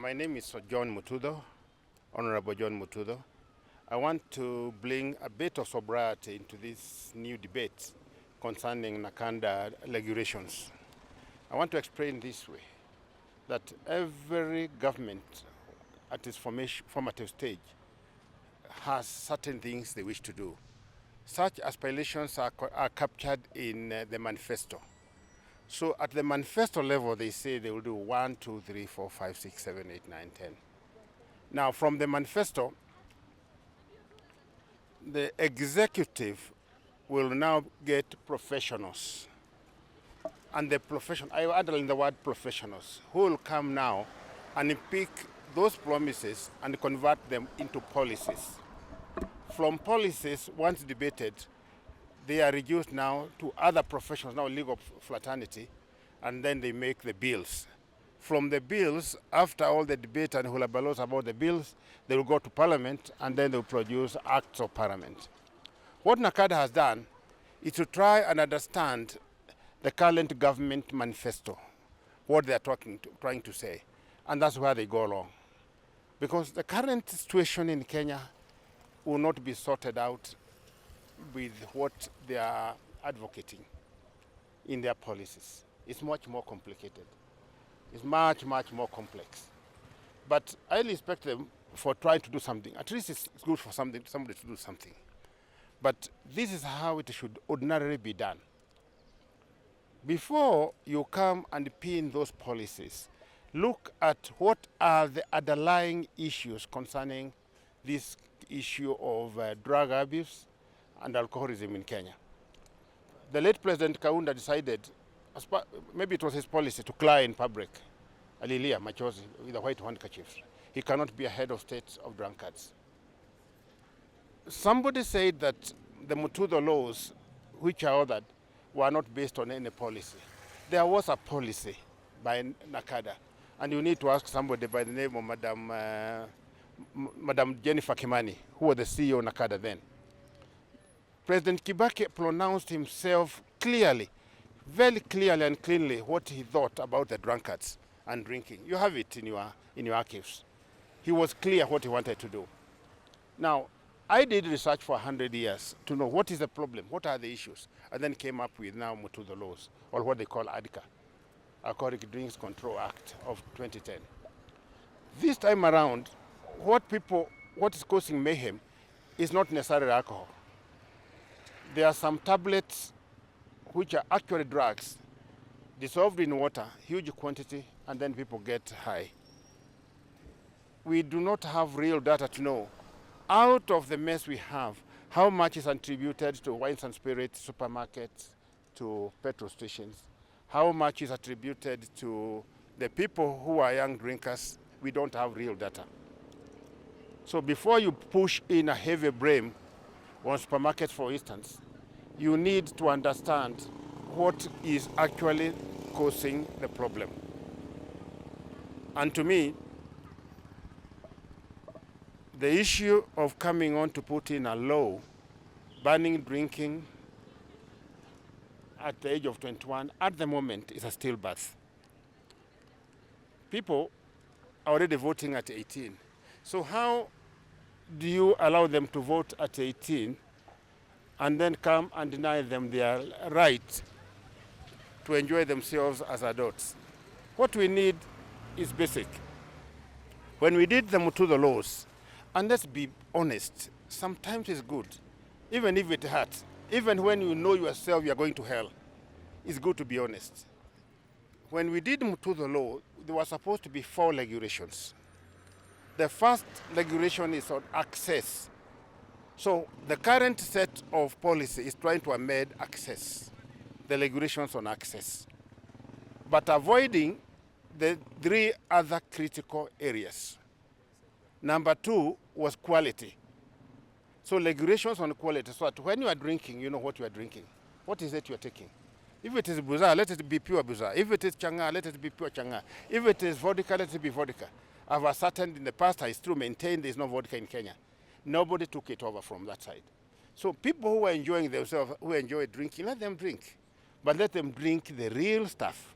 My name is John Mututho, Honorable John Mututho. I want to bring a bit of sobriety into this new debate concerning NACADA regulations. I want to explain this way, that every government at its formative stage has certain things they wish to do. Such aspirations are captured in the manifesto. So at the manifesto level, they say they will do 1, 2, 3, 4, 5, 6, 7, 8, 9, 10. Now, from the manifesto, the executive will now get professionals. And the I underline the word professionals, who will come now and pick those promises and convert them into policies. From policies, once debated, they are reduced now to other professionals, now legal fraternity, and then they make the bills. From the bills, after all the debate and hullabaloo about the bills, they will go to Parliament and then they will produce acts of Parliament. What NACADA has done is to try and understand the current government manifesto, what they are trying to say, and that's where they go along. Because the current situation in Kenya will not be sorted out with what they are advocating in their policies. It's much more complicated. It's much, much more complex. But I respect them for trying to do something. At least it's good for somebody to do something. But this is how it should ordinarily be done. Before you come and pin those policies, look at what are the underlying issues concerning this issue of drug abuse and alcoholism in Kenya. The late President Kaunda decided, maybe it was his policy, to cry in public, alilia machozi with a white handkerchief. He cannot be a head of state of drunkards. Somebody said that the Mututho laws, which are ordered, were not based on any policy. There was a policy by NACADA, and you need to ask somebody by the name of Madam Jennifer Kimani, who was the CEO of NACADA then. President Kibaki pronounced himself clearly, very clearly and cleanly what he thought about the drunkards and drinking. You have it in your archives. He was clear what he wanted to do. Now, I did research for 100 years to know what is the problem, what are the issues, and then came up with now Mututho laws, or what they call ADCA, Alcoholic Drinks Control Act of 2010. This time around, what is causing mayhem is not necessarily alcohol. There are some tablets which are actually drugs dissolved in water, huge quantity, and then people get high. We do not have real data to know, out of the mess we have, how much is attributed to wines and spirits, supermarkets, to petrol stations, how much is attributed to the people who are young drinkers. We don't have real data. So before you push in a heavy blame on supermarkets, for instance, you need to understand what is actually causing the problem. And to me, the issue of coming on to put in a law banning drinking at the age of 21 at the moment is a stillbirth. People are already voting at 18. So how do you allow them to vote at 18 and then come and deny them their right to enjoy themselves as adults? What we need is basic. When we did the Mututho laws, and let's be honest, sometimes it's good, even if it hurts, even when you know yourself you are going to hell, it's good to be honest. When we did Mututho law, there were supposed to be 4 regulations. The first regulation is on access. So the current set of policy is trying to amend access, the regulations on access, but avoiding the 3 other critical areas. Number 2 was quality. So regulations on quality, so that when you are drinking, you know what you are drinking. What is it you are taking? If it is buza, let it be pure buza. If it is changa, let it be pure changa. If it is vodka, let it be vodka. I've ascertained in the past, I still maintain there is no vodka in Kenya. Nobody took it over from that side. So people who are enjoying themselves, who enjoy drinking, let them drink. But let them drink the real stuff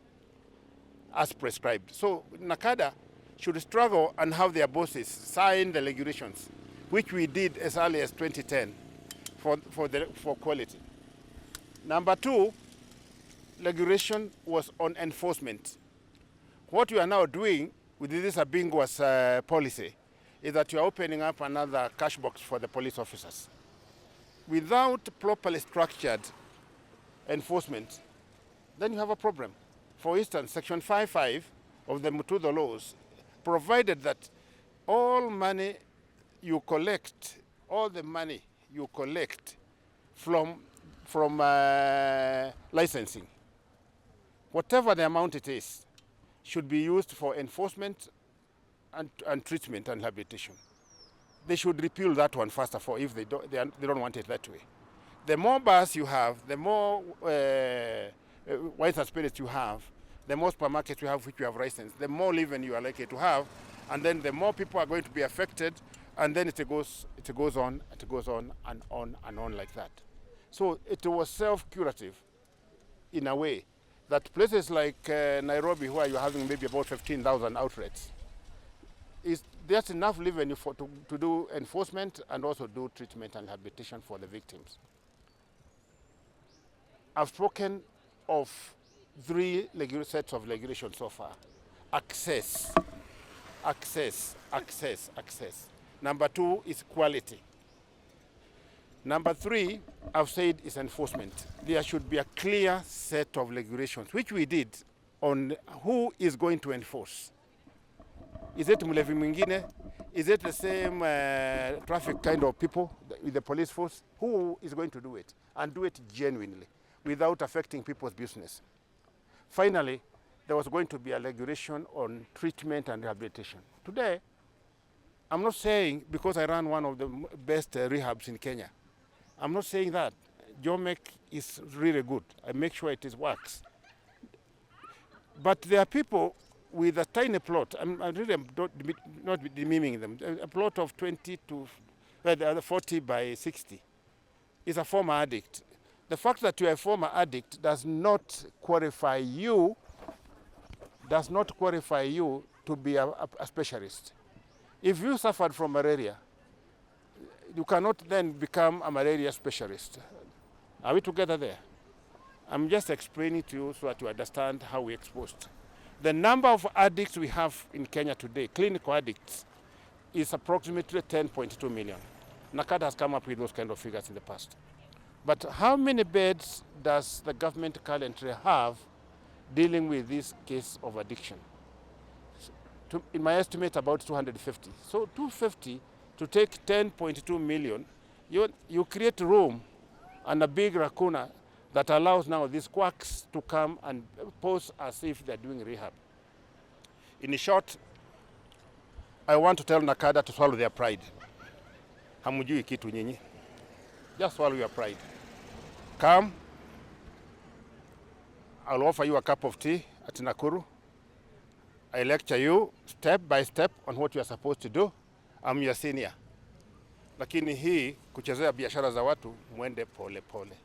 as prescribed. So NACADA should struggle and have their bosses sign the regulations, which we did as early as 2010 for quality. Number two, regulation was on enforcement. What we are now doing with this ambiguous policy is that you are opening up another cash box for the police officers. Without properly structured enforcement, then you have a problem. For instance, Section 5.5 of the Mututho laws provided that all money you collect, all the money you collect from licensing, whatever the amount it is, should be used for enforcement and treatment and rehabilitation. They should repeal that one first of all if they don't want it that way. The more bars you have, the more wines and spirits you have, the more supermarkets you have which you have licensed, the more living you are likely to have, and then the more people are going to be affected, and then it goes on and on like that. So it was self-curative in a way that places like Nairobi, where you're having maybe about 15,000 outlets, there's enough revenue to do enforcement and also do treatment and rehabilitation for the victims. I've spoken of 3 sets of regulations so far. Access. Number 2 is quality. Number 3, I've said, is enforcement. There should be a clear set of regulations, which we did, on who is going to enforce. Is it mlevi mwingine? Is it the same traffic kind of people with the police force? Who is going to do it? And do it genuinely, without affecting people's business. Finally, there was going to be a regulation on treatment and rehabilitation. Today, I'm not saying because I run one of the best rehabs in Kenya. I'm not saying that. Jomek is really good. I make sure it works. But there are people with a tiny plot. I really not demeaning them. A plot of 20 to 40 by 60 is a former addict. The fact that you are a former addict does not qualify you to be a specialist. If you suffered from malaria, you cannot then become a malaria specialist. Are we together there? I'm just explaining to you so that you understand how we're exposed. The number of addicts we have in Kenya today, clinical addicts, is approximately 10.2 million. NACADA has come up with those kind of figures in the past. But how many beds does the government currently have dealing with this case of addiction? In my estimate, about 250. So 250 to take 10.2 million, you create room and a big lacuna that allows now these quacks to come and pose as if they're doing rehab. In short, I want to tell NACADA to swallow their pride. Hamujui kitu nyinyi. Just swallow your pride. Come, I'll offer you a cup of tea at Nakuru. I lecture you step by step on what you are supposed to do. I'm your senior. Lakini hii kuchezea biashara za watu mwende pole pole.